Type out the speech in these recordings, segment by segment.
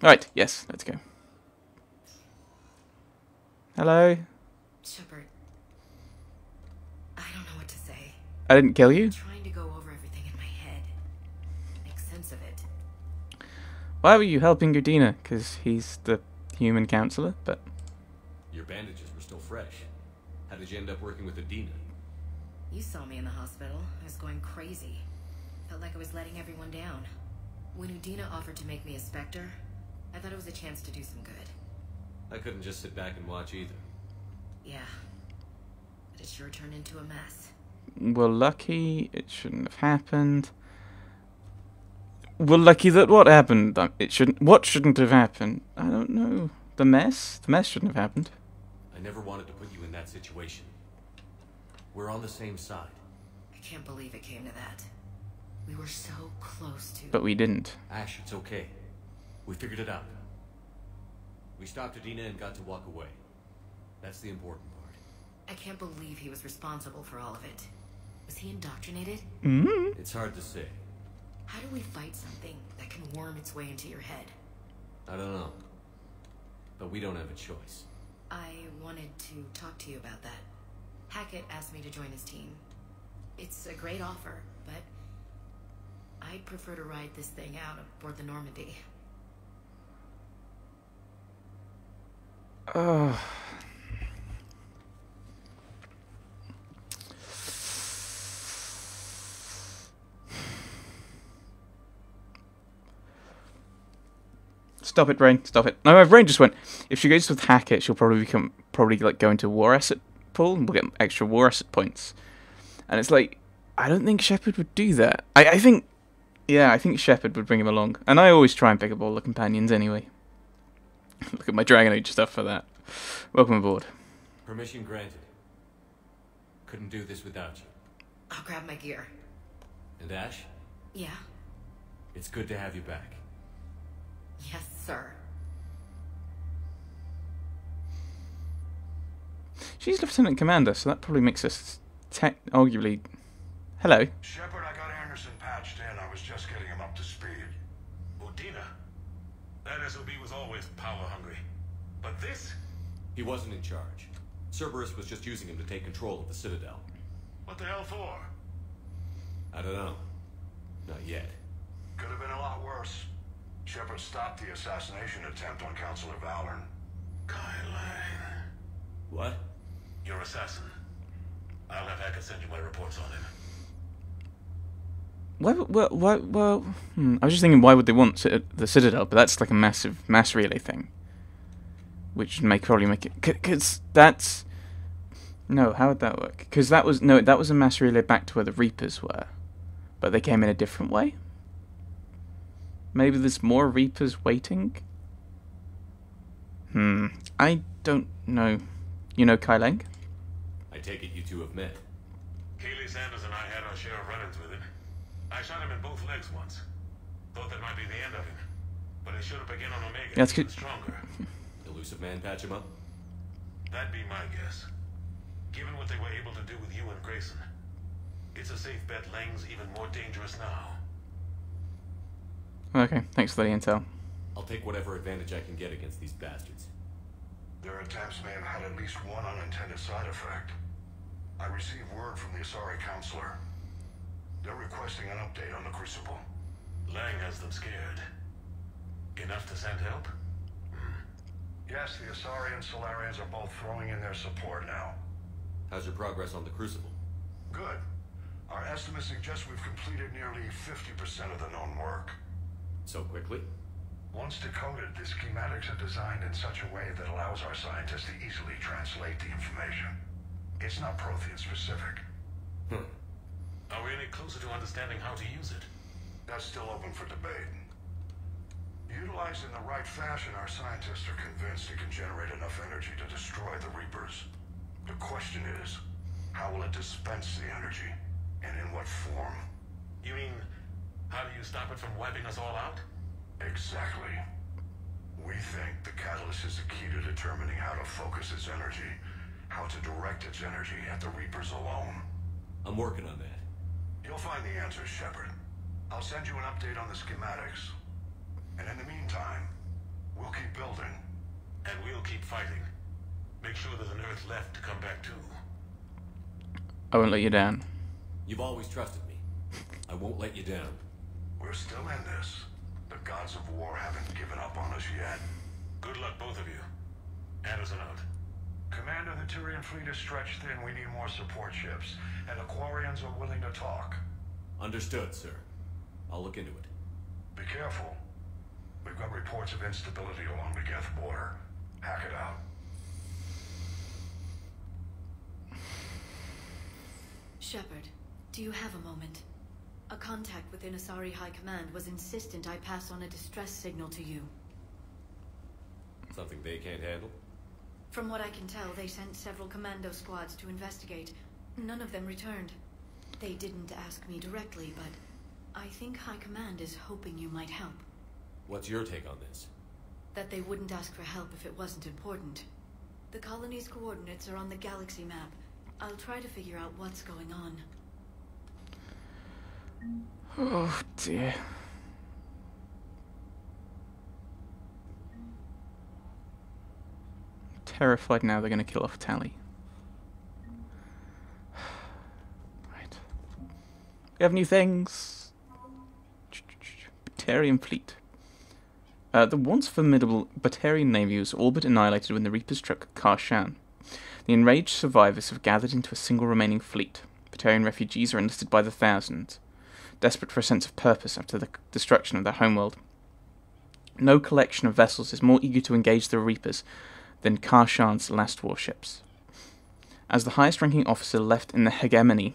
Alright, yes, let's go. Hello? Shepard, I don't know what to say. I didn't kill you? I'm trying to go over everything in my head. Make sense of it. Why were you helping Udina? Because he's the human counselor, but... Your bandages were still fresh. How did you end up working with Udina? You saw me in the hospital. I was going crazy. Felt like I was letting everyone down. When Udina offered to make me a Spectre, I thought it was a chance to do some good. I couldn't just sit back and watch either. Yeah. But it sure turned into a mess. We're lucky it shouldn't have happened. We're lucky that what happened? It shouldn't... What shouldn't have happened? I don't know. The mess? The mess shouldn't have happened. I never wanted to put you in that situation. We're on the same side. I can't believe it came to that. We were so close to... But we didn't. Ash, it's okay. We figured it out. We stopped Udina and got to walk away. That's the important part. I can't believe he was responsible for all of it. Was he indoctrinated? Mm-hmm. It's hard to say. How do we fight something that can worm its way into your head? I don't know. But we don't have a choice. I wanted to talk to you about that. Hackett asked me to join his team. It's a great offer, but I'd prefer to ride this thing out aboard the Normandy. Oh. Stop it, Brain. Stop it. No, my brain just went. If she goes with Hackett, she'll probably like go into war asset pool and we'll get extra war asset points. And it's like, I don't think Shepard would do that. I think Shepard would bring him along. And I always try and pick up all the companions anyway. Look at my Dragon Age stuff for that. Welcome aboard. Permission granted. Couldn't do this without you. I'll grab my gear. And Ash, Yeah? it's good to have you back. Yes, sir. She's Lieutenant Commander, so that probably makes us arguably... Hello. Shepard, I got Anderson patched in. I was just getting him up to speed. Udina? That SOB was always power hungry. But this? He wasn't in charge. Cerberus was just using him to take control of the Citadel. What the hell for? I don't know. Not yet. Could have been a lot worse. Shepard stopped the assassination attempt on Counselor Valorn. Kai Lang. What? Your assassin. I'll have Hackett send you my reports on him. I was just thinking, why would they want the Citadel? But that's like a massive mass relay thing. Which probably make it... Because that's... No, how would that work? Because that was... No, that was a mass relay back to where the Reapers were. But they came in a different way? Maybe there's more Reapers waiting? I don't know. You know Kai Lang? I take it you two have met. Keely Sanders and I had our share of run-ins with him. I shot him in both legs once. Thought that might be the end of him. But it should have begun on Omega. That's Even good. Stronger. Elusive man patch him up? That'd be my guess. Given what they were able to do with you and Grayson. It's a safe bet Lang's even more dangerous now. Okay, thanks for the intel. I'll take whatever advantage I can get against these bastards. Their attempts may have had at least one unintended side effect. I received word from the Asari counselor. They're requesting an update on the Crucible. Lang has them scared. Enough to send help? Yes, the Asari and Solarians are both throwing in their support now. How's your progress on the Crucible? Good. Our estimates suggest we've completed nearly 50% of the known work. So quickly? Once decoded, the schematics are designed in such a way that allows our scientists to easily translate the information. It's not Prothean specific. Are we any closer to understanding how to use it? That's still open for debate. Utilized in the right fashion, our scientists are convinced it can generate enough energy to destroy the Reapers. The question is, how will it dispense the energy? And in what form? You mean, how do you stop it from wiping us all out? Exactly. We think the catalyst is the key to determining how to focus its energy, how to direct its energy at the Reapers alone. I'm working on that. You'll find the answers, Shepard. I'll send you an update on the schematics. And in the meantime, make sure there's an Earth left to come back to. I won't let you down. You've always trusted me. I won't let you down. We're still in this. The gods of war haven't given up on us yet. Good luck, both of you. Anderson out. Commander, the Tyrian fleet is stretched thin. We need more support ships. And the quarians are willing to talk. Understood, sir. I'll look into it. Be careful. We've got reports of instability along the Geth border. Hack it out. Shepard, do you have a moment? A contact within Asari High Command was insistent I pass on a distress signal to you. Something they can't handle? From what I can tell, they sent several commando squads to investigate. None of them returned. They didn't ask me directly, but I think High Command is hoping you might help. What's your take on this? That they wouldn't ask for help if it wasn't important. The colony's coordinates are on the galaxy map. I'll try to figure out what's going on. Oh dear. Terrified now they're going to kill off Tally. Right. We have new things. Batarian fleet. The once formidable Batarian navy was all but annihilated when the Reapers struck Karshan. The enraged survivors have gathered into a single remaining fleet. Batarian refugees are enlisted by the thousands, desperate for a sense of purpose after the destruction of their homeworld. No collection of vessels is more eager to engage the Reapers than Karshan's last warships. As the highest-ranking officer left in the hegemony,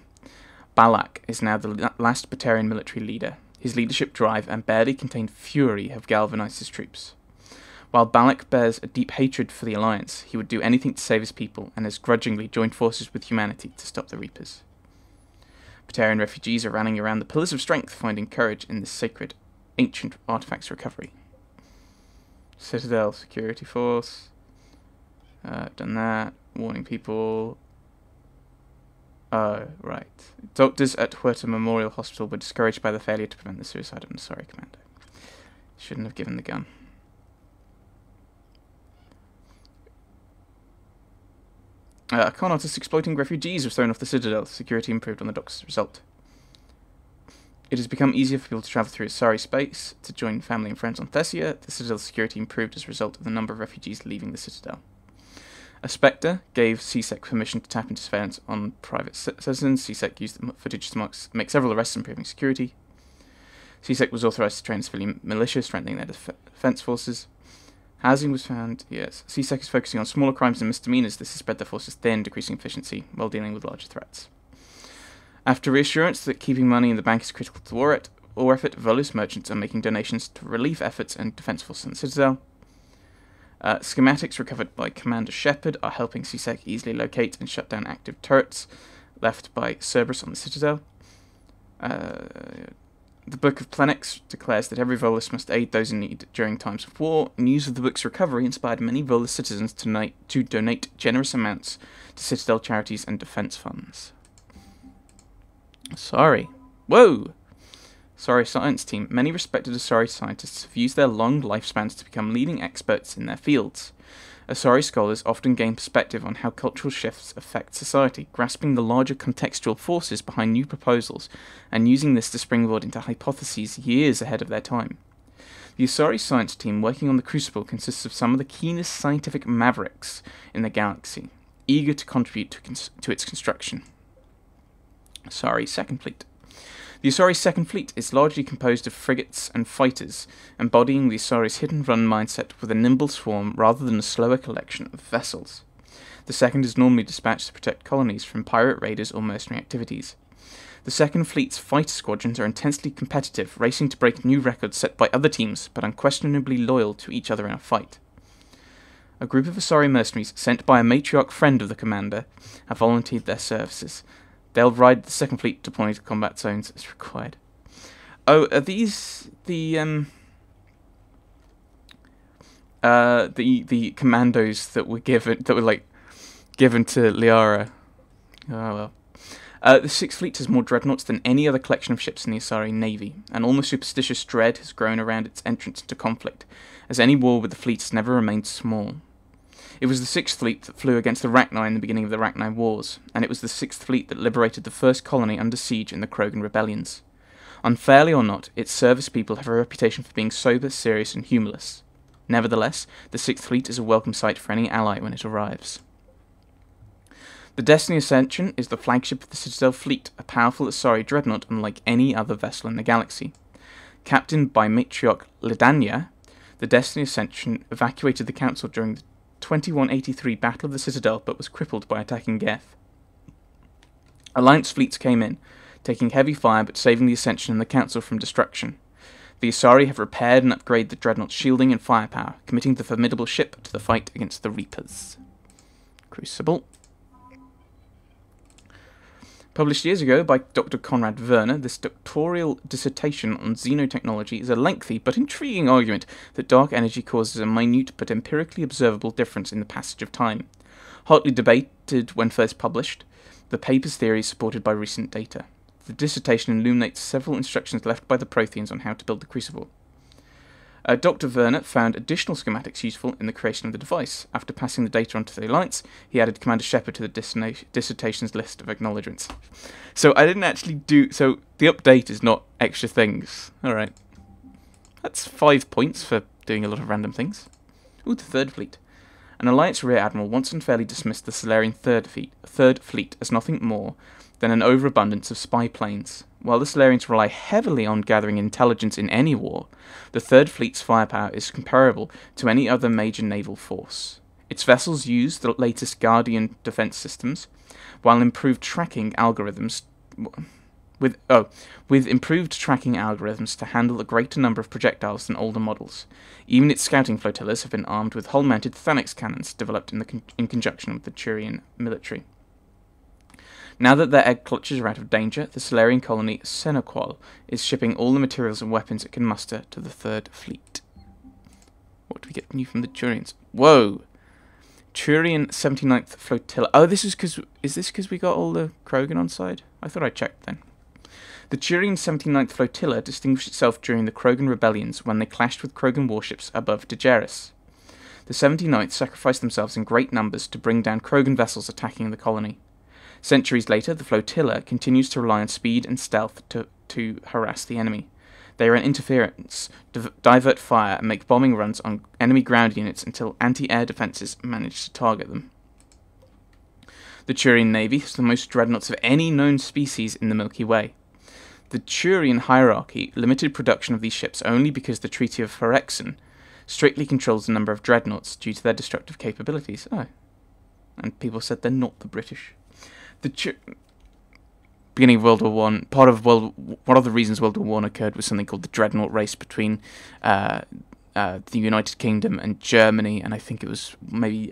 Balak is now the last Batarian military leader. His leadership drive and barely contained fury have galvanized his troops. While Balak bears a deep hatred for the Alliance, he would do anything to save his people and has grudgingly joined forces with humanity to stop the Reapers. Batarian refugees are rallying around the Pillars of Strength, finding courage in this sacred, ancient artifact's recovery. Citadel Security Force. Done that. Warning people. Oh, right. Doctors at Huerta Memorial Hospital were discouraged by the failure to prevent the suicide of an Asari commander. Shouldn't have given the gun. A con artist exploiting refugees was thrown off the Citadel. Security improved on the dock's result. It has become easier for people to travel through Asari space to join family and friends on Thessia. The Citadel's security improved as a result of the number of refugees leaving the Citadel. A Spectre gave CSEC permission to tap into surveillance on private citizens. CSEC used the footage to make several arrests, improving security. CSEC was authorized to train civilian militia, strengthening their defense forces. Housing was found, yes. CSEC is focusing on smaller crimes and misdemeanors. This has spread their forces thin, decreasing efficiency while dealing with larger threats. After reassurance that keeping money in the bank is critical to war effort, Volus merchants are making donations to relief efforts and defense forces in the Citadel. Schematics recovered by Commander Shepard are helping CSEC easily locate and shut down active turrets left by Cerberus on the Citadel. The Book of Plenex declares that every Volus must aid those in need during times of war. News of the book's recovery inspired many Volus citizens to donate generous amounts to Citadel charities and defense funds. Sorry. Whoa! Asari science team. Many respected Asari scientists have used their long lifespans to become leading experts in their fields. Asari scholars often gain perspective on how cultural shifts affect society, grasping the larger contextual forces behind new proposals, and using this to springboard into hypotheses years ahead of their time. The Asari science team working on the Crucible consists of some of the keenest scientific mavericks in the galaxy, eager to contribute to its construction. Asari Second Fleet. The Asari Second Fleet is largely composed of frigates and fighters, embodying the Asari's hit-and-run mindset with a nimble swarm rather than a slower collection of vessels. The Second is normally dispatched to protect colonies from pirate raiders or mercenary activities. The Second Fleet's fighter squadrons are intensely competitive, racing to break new records set by other teams, but unquestionably loyal to each other in a fight. A group of Asari mercenaries, sent by a matriarch friend of the commander, have volunteered their services. They'll ride the Second Fleet deploying to combat zones as required. Oh, are these the commandos that were given to Liara? Oh well. The Sixth Fleet has more dreadnoughts than any other collection of ships in the Asari Navy. An almost superstitious dread has grown around its entrance into conflict, as any war with the fleet has never remained small. It was the 6th Fleet that flew against the Rachni in the beginning of the Rachni Wars, and it was the 6th Fleet that liberated the first colony under siege in the Krogan rebellions. Unfairly or not, its service people have a reputation for being sober, serious, and humorless. Nevertheless, the 6th Fleet is a welcome sight for any ally when it arrives. The Destiny Ascension is the flagship of the Citadel Fleet, a powerful Asari dreadnought unlike any other vessel in the galaxy. Captained by Matriarch Ledania, the Destiny Ascension evacuated the Council during the 2183 Battle of the Citadel, but was crippled by attacking Geth. Alliance fleets came in, taking heavy fire but saving the Ascension and the Council from destruction. The Asari have repaired and upgraded the dreadnought's shielding and firepower, committing the formidable ship to the fight against the Reapers. Crucible. Published years ago by Dr. Conrad Werner, this doctoral dissertation on xenotechnology is a lengthy but intriguing argument that dark energy causes a minute but empirically observable difference in the passage of time. Hotly debated when first published, the paper's theory is supported by recent data. The dissertation illuminates several instructions left by the Protheans on how to build the Crucible. Dr. Werner found additional schematics useful in the creation of the device. After passing the data on to the Alliance, he added Commander Shepard to the dissertation's list of acknowledgements. So I didn't actually do... So the update is not extra things. Alright. That's 5 points for doing a lot of random things. Ooh, the 3rd Fleet. An Alliance Rear Admiral once unfairly dismissed the Solarian Third Fleet as nothing more than an overabundance of spy planes. While the Solarians rely heavily on gathering intelligence in any war, the Third Fleet's firepower is comparable to any other major naval force. Its vessels use the latest Guardian defense systems, while improved tracking algorithms with improved tracking algorithms to handle a greater number of projectiles than older models. Even its scouting flotillas have been armed with hull-mounted Thanax cannons developed in conjunction with the Turian military. Now that their egg clutches are out of danger, the Solarian colony Senoqual is shipping all the materials and weapons it can muster to the Third Fleet. What do we get new from the Turians? Whoa! Turian 79th Flotilla. Oh, is this because we got all the Krogan on side? I thought I checked then. The Turian 79th Flotilla distinguished itself during the Krogan rebellions when they clashed with Krogan warships above Daenerys. The 79th sacrificed themselves in great numbers to bring down Krogan vessels attacking the colony. Centuries later, the flotilla continues to rely on speed and stealth to harass the enemy. They run interference, divert fire, and make bombing runs on enemy ground units until anti-air defences manage to target them. The Turian Navy has the most dreadnoughts of any known species in the Milky Way. The Turian hierarchy limited production of these ships only because the Treaty of Phyrexin strictly controls the number of dreadnoughts due to their destructive capabilities. Oh. And people said they're not the British. The beginning of World War One, one of the reasons World War One occurred was something called the Dreadnought Race between the United Kingdom and Germany, and I think it was maybe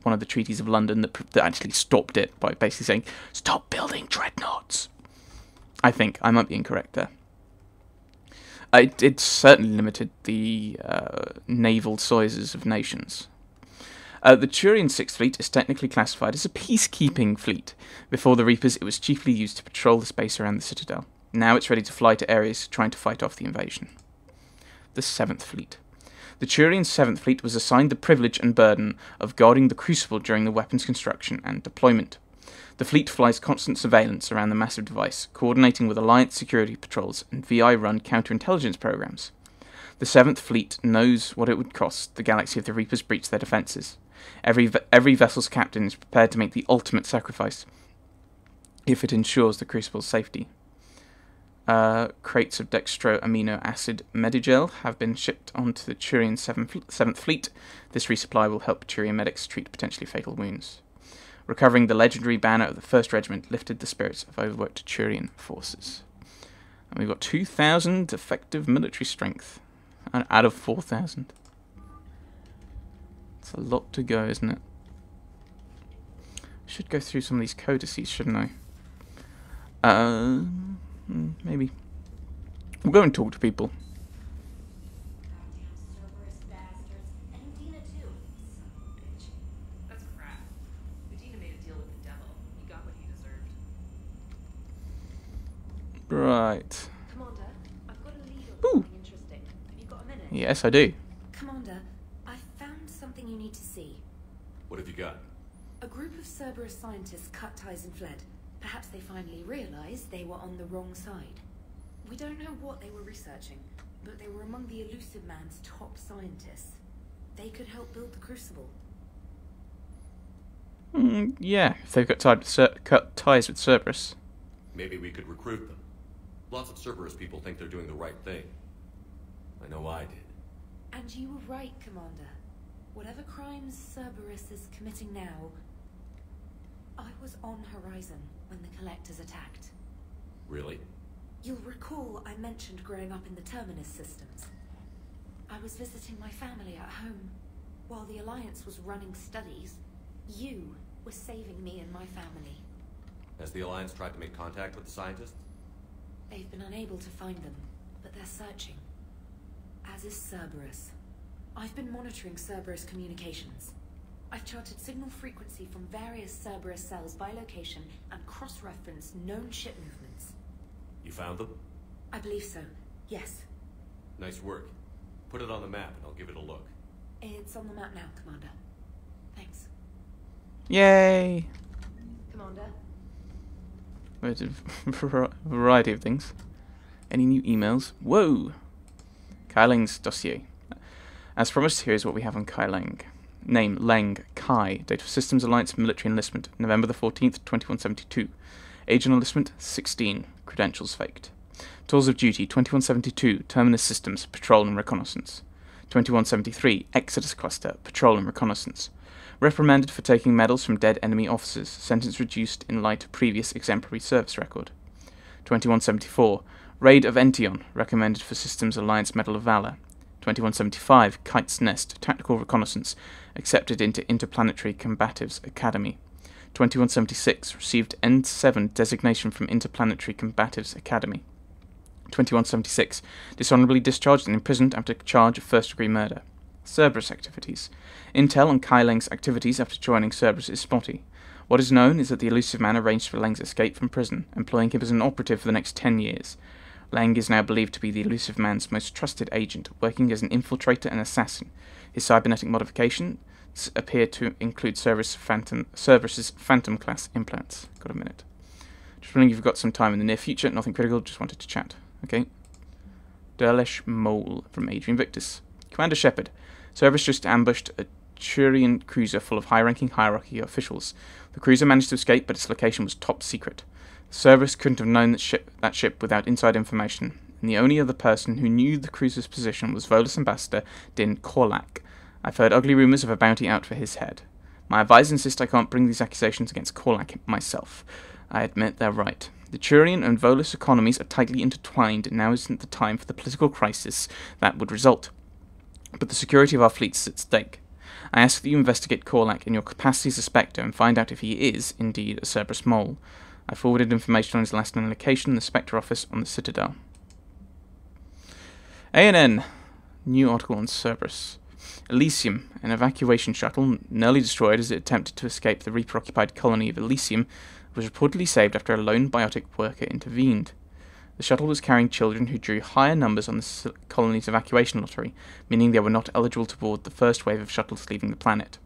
one of the treaties of London that actually stopped it by basically saying, "Stop building dreadnoughts." I think I might be incorrect there. It certainly limited the naval sizes of nations. The Turian 6th Fleet is technically classified as a peacekeeping fleet. Before the Reapers, it was chiefly used to patrol the space around the Citadel. Now it's ready to fly to areas trying to fight off the invasion. The 7th Fleet. The Turian 7th Fleet was assigned the privilege and burden of guarding the Crucible during the weapons construction and deployment. The fleet flies constant surveillance around the massive device, coordinating with Alliance security patrols and VI-run counterintelligence programs. The 7th Fleet knows what it would cost the galaxy if the Reapers breached their defences. Every vessel's captain is prepared to make the ultimate sacrifice if it ensures the Crucible's safety. Crates of dextro amino acid medigel have been shipped onto the Turian 7th Fleet. This resupply will help Turian medics treat potentially fatal wounds. Recovering the legendary banner of the 1st Regiment lifted the spirits of overworked Turian forces. And we've got 2,000 effective military strength out of 4,000. It's a lot to go, isn't it? Should go through some of these codices, shouldn't I? Maybe. We'll go and talk to people. That's crap. Udina made a deal with the devil. He got what he deserved. Right. Commander, I've got a lead on Ooh. something interesting. Have you got a minute? Yes, I do. Commander, I found something you need to see. What have you got? A group of Cerberus scientists cut ties and fled. Perhaps they finally realized they were on the wrong side. We don't know what they were researching, but they were among the Elusive Man's top scientists. They could help build the Crucible. Yeah, if they've got cut ties with Cerberus. Maybe we could recruit them. Lots of Cerberus people think they're doing the right thing. I know I did. And you were right, Commander. Whatever crimes Cerberus is committing now, I was on Horizon when the Collectors attacked. Really? You'll recall I mentioned growing up in the Terminus systems. I was visiting my family at home. While the Alliance was running studies, you were saving me and my family. Has the Alliance tried to make contact with the scientists? They've been unable to find them, but they're searching. As is Cerberus. I've been monitoring Cerberus communications. I've charted signal frequency from various Cerberus cells by location and cross-referenced known ship movements. You found them? I believe so, yes. Nice work. Put it on the map and I'll give it a look. It's on the map now, Commander. Thanks. Yay! Commander? There's a variety of things. Any new emails? Whoa! Kai Leng's dossier. As promised, here is what we have on Kai Leng. Name, Leng, Kai. Date of Systems Alliance Military Enlistment, November the 14th, 2172. Age and enlistment, 16. Credentials faked. Tours of Duty, 2172. Terminus Systems, Patrol and Reconnaissance. 2173. Exodus Cluster, Patrol and Reconnaissance. Reprimanded for taking medals from dead enemy officers. Sentence reduced in light of previous exemplary service record. 2174. Raid of Ention, recommended for Systems Alliance Medal of Valor. 2175. Kite's Nest, Tactical Reconnaissance, accepted into Interplanetary Combatives Academy. 2176. Received N7 designation from Interplanetary Combatives Academy. 2176. Dishonorably discharged and imprisoned after charge of first-degree murder. Cerberus activities. Intel on Kai Leng's activities after joining Cerberus is spotty. What is known is that the Elusive Man arranged for Leng's escape from prison, employing him as an operative for the next 10 years. Leng is now believed to be the Elusive Man's most trusted agent, working as an infiltrator and assassin. His cybernetic modifications appear to include Cerberus's Phantom-class implants. Got a minute. Just wondering if you've got some time in the near future. Nothing critical, just wanted to chat. Okay. Derlesh Mole from Adrian Victus. Commander Shepard. Cerberus just ambushed a Turian cruiser full of high-ranking hierarchy officials. The cruiser managed to escape, but its location was top secret. Cerberus couldn't have known that ship without inside information, and the only other person who knew the cruiser's position was Volus Ambassador Din Korlak. I've heard ugly rumours of a bounty out for his head. My advisors insist I can't bring these accusations against Korlak myself. I admit they're right. The Turian and Volus economies are tightly intertwined, and now isn't the time for the political crisis that would result. But the security of our fleet is at stake. I ask that you investigate Korlak in your capacity as a Spectre and find out if he is, indeed, a Cerberus mole. I forwarded information on his last known location in the Spectre office on the Citadel. ANN. New article on Cerberus. Elysium, an evacuation shuttle, nearly destroyed as it attempted to escape the Reaper-occupied colony of Elysium, was reportedly saved after a lone biotic worker intervened. The shuttle was carrying children who drew higher numbers on the colony's evacuation lottery, meaning they were not eligible to board the first wave of shuttles leaving the planet.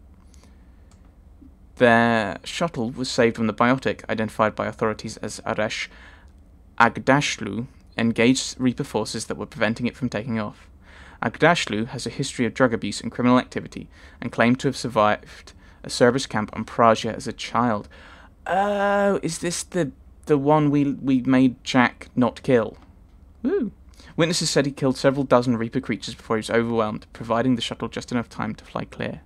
Their shuttle was saved when the biotic, identified by authorities as Aresh Agdashlu, engaged Reaper forces that were preventing it from taking off. Agdashlu has a history of drug abuse and criminal activity, and claimed to have survived a Cerberus camp on Praja as a child. Oh, is this the one we made Jack not kill? Woo! Witnesses said he killed several dozen Reaper creatures before he was overwhelmed, providing the shuttle just enough time to fly clear.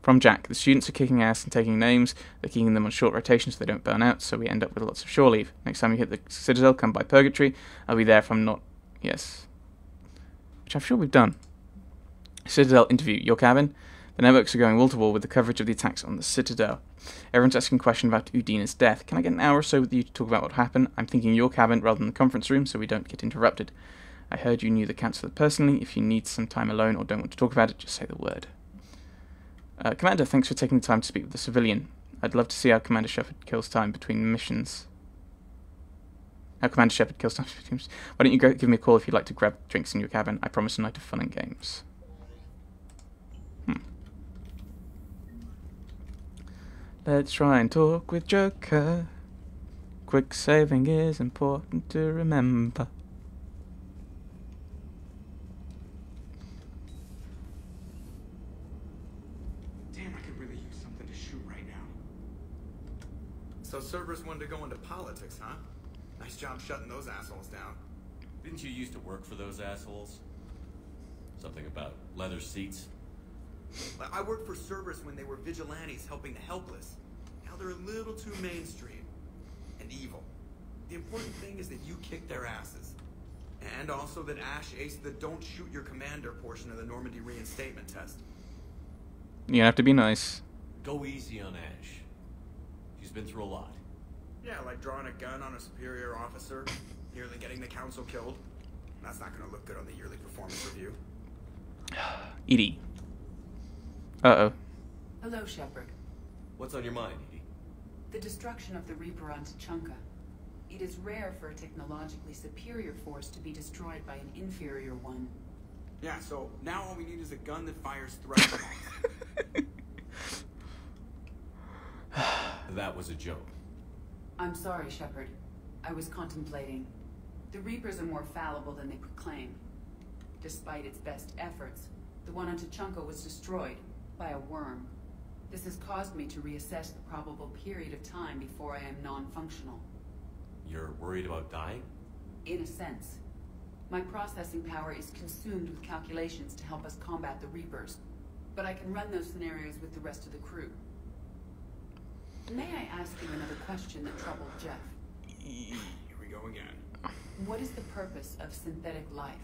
From Jack, the students are kicking ass and taking names. They're keeping them on short rotation so they don't burn out, so we end up with lots of shore leave. Next time you hit the Citadel, come by Purgatory. I'll be there if I'm not... Yes. Which I'm sure we've done. Citadel interview. Your cabin? The networks are going wall-to-wall with the coverage of the attacks on the Citadel. Everyone's asking questions about Udina's death. Can I get an hour or so with you to talk about what happened? I'm thinking your cabin rather than the conference room so we don't get interrupted. I heard you knew the Chancellor personally. If you need some time alone or don't want to talk about it, just say the word. Commander, thanks for taking the time to speak with the civilian. I'd love to see how Commander Shepard kills time between missions. How Commander Shepard kills time between missions. Why don't you give me a call if you'd like to grab drinks in your cabin? I promise a night of fun and games. Let's try and talk with Joker. Quick saving is important to remember. Damn, I could really use something to shoot right now. So Cerberus wanted to go into politics, huh? Nice job shutting those assholes down. Didn't you used to work for those assholes? Something about leather seats? I worked for Cerberus when they were vigilantes helping the helpless. Now they're a little too mainstream. And evil. The important thing is that you kick their asses. And also that Ash aced the don't shoot your commander portion of the Normandy reinstatement test. You have to be nice. Go easy on Ash. She's been through a lot. Yeah, like drawing a gun on a superior officer, nearly getting the council killed. That's not gonna look good on the yearly performance review. Edie. Uh-oh. Hello, Shepard. What's on your mind, Edie? The destruction of the Reaper on Tuchanka. It is rare for a technologically superior force to be destroyed by an inferior one. Yeah, so now all we need is a gun that fires threat bombs. That was a joke. I'm sorry, Shepard. I was contemplating. The Reapers are more fallible than they proclaim. Despite its best efforts, the one on Tuchanka was destroyed by a worm. This has caused me to reassess the probable period of time before I am non-functional. You're worried about dying? In a sense. My processing power is consumed with calculations to help us combat the Reapers, but I can run those scenarios with the rest of the crew. May I ask you another question that troubled Jeff? Here we go again. What is the purpose of synthetic life?